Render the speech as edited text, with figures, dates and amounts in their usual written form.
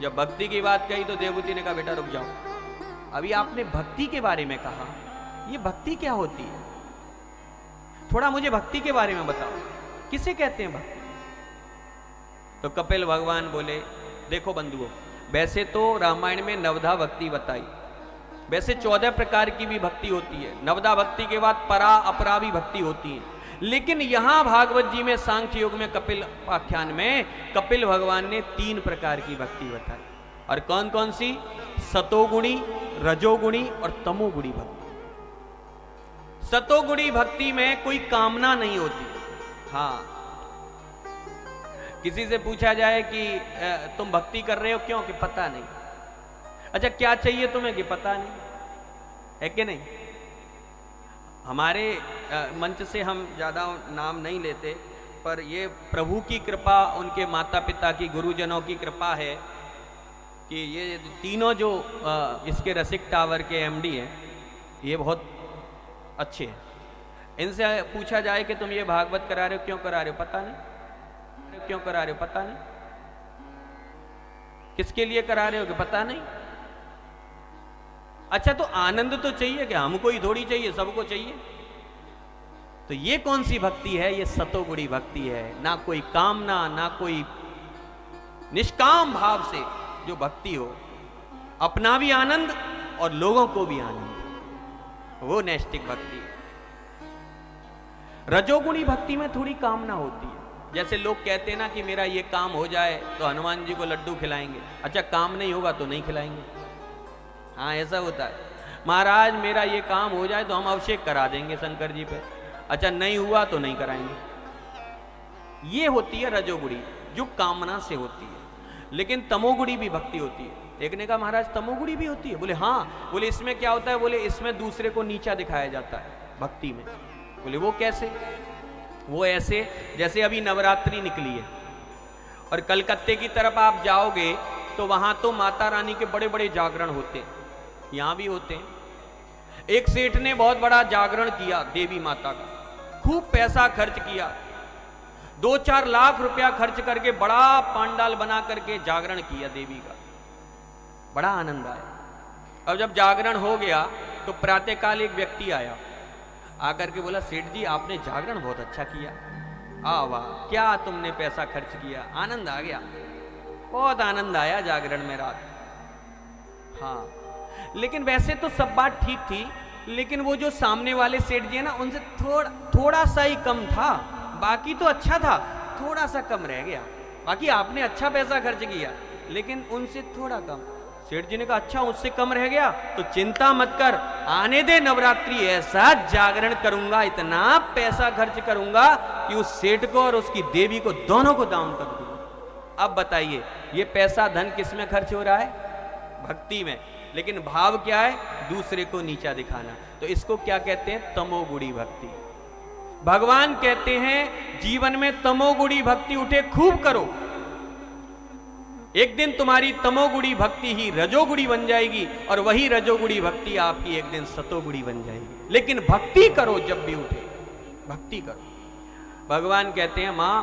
जब भक्ति की बात कही तो देवहूति ने कहा बेटा रुक जाओ, अभी आपने भक्ति के बारे में कहा, ये भक्ति क्या होती है, थोड़ा मुझे भक्ति के बारे में बताओ, किसे कहते हैं भक्ति। तो कपिल भगवान बोले देखो बंधुओं, वैसे तो रामायण में नवधा भक्ति बताई, वैसे 14 प्रकार की भी भक्ति होती है, नवधा भक्ति के बाद परा अपरा भी भक्ति होती है, लेकिन यहां भागवत जी में सांख्य योग में कपिल आख्यान में कपिल भगवान ने 3 प्रकार की भक्ति बताई। और कौन कौन सी? सतोगुणी, रजोगुणी और तमोगुणी भक्ति। सतोगुणी भक्ति में कोई कामना नहीं होती। हाँ, किसी से पूछा जाए कि तुम भक्ति कर रहे हो क्यों, कि पता नहीं। अच्छा क्या चाहिए तुम्हें, कि पता नहीं, है कि नहीं। हमारे मंच से हम ज़्यादा नाम नहीं लेते, पर ये प्रभु की कृपा, उनके माता पिता की, गुरुजनों की कृपा है कि ये तीनों जो इसके रसिक टावर के एमडी हैं, ये बहुत अच्छे हैं। इनसे पूछा जाए कि तुम ये भागवत करा रहे हो, क्यों करा रहे हो, पता नहीं, क्यों करा रहे हो, पता नहीं, किसके लिए करा रहे हो, कि पता नहीं। अच्छा तो आनंद तो चाहिए, कि हमको ही थोड़ी चाहिए, सबको चाहिए। तो ये कौन सी भक्ति है, ये सतोगुणी भक्ति है। ना कोई कामना, ना कोई, निष्काम भाव से जो भक्ति हो, अपना भी आनंद और लोगों को भी आनंद, वो नैष्टिक भक्ति है। रजोगुणी भक्ति में थोड़ी कामना होती है। जैसे लोग कहते हैं ना कि मेरा ये काम हो जाए तो हनुमान जी को लड्डू खिलाएंगे। अच्छा काम नहीं होगा तो नहीं खिलाएंगे। हाँ ऐसा होता है, महाराज मेरा ये काम हो जाए तो हम अभिषेक करा देंगे शंकर जी पे। अच्छा नहीं हुआ तो नहीं कराएंगे। ये होती है रजोगुणी, जो कामना से होती है। लेकिन तमोगुणी भी भक्ति होती है। एक ने कहा महाराज तमोगुणी भी होती है? बोले हाँ। बोले इसमें क्या होता है? बोले इसमें दूसरे को नीचा दिखाया जाता है भक्ति में। बोले वो कैसे? वो ऐसे जैसे अभी नवरात्रि निकली है और कलकत्ते की तरफ आप जाओगे तो वहां तो माता रानी के बड़े बड़े जागरण होते हैं, यहां भी होते हैं। एक सेठ ने बहुत बड़ा जागरण किया देवी माता का, खूब पैसा खर्च किया, 2-4 लाख रुपया खर्च करके बड़ा पांडाल बना करके जागरण किया देवी का। बड़ा आनंद आया। अब जब जागरण हो गया तो प्रातःकाल एक व्यक्ति आया, आकर के बोला सेठ जी आपने जागरण बहुत अच्छा किया। वाह क्या तुमने पैसा खर्च किया, आनंद आ गया, बहुत आनंद आया जागरण में रात। हाँ लेकिन वैसे तो सब बात ठीक थी, लेकिन वो जो सामने वाले सेठ जी है ना, उनसे थोड़ा सा ही कम था। बाकी तो अच्छा था, थोड़ा सा कम रह गया। बाकी आपने अच्छा पैसा खर्च किया लेकिन उनसे थोड़ा कम। सेठ जी ने कहा अच्छा उससे कम रह गया तो चिंता मत कर, आने दे नवरात्रि, ऐसा जागरण करूंगा, इतना पैसा खर्च करूंगा कि उस सेठ को और उसकी देवी को दोनों को डाउन कर दूंगा। अब बताइए ये पैसा धन किस में खर्च हो रहा है? भक्ति में। लेकिन भाव क्या है? दूसरे को नीचा दिखाना। तो इसको क्या कहते हैं? तमोगुणी भक्ति। भगवान कहते हैं जीवन में तमोगुणी भक्ति उठे खूब करो, एक दिन तुम्हारी तमोगुणी भक्ति ही रजोगुणी बन जाएगी और वही रजोगुणी भक्ति आपकी एक दिन सतोगुणी बन जाएगी। लेकिन भक्ति करो, जब भी उठे भक्ति करो। भगवान कहते हैं मां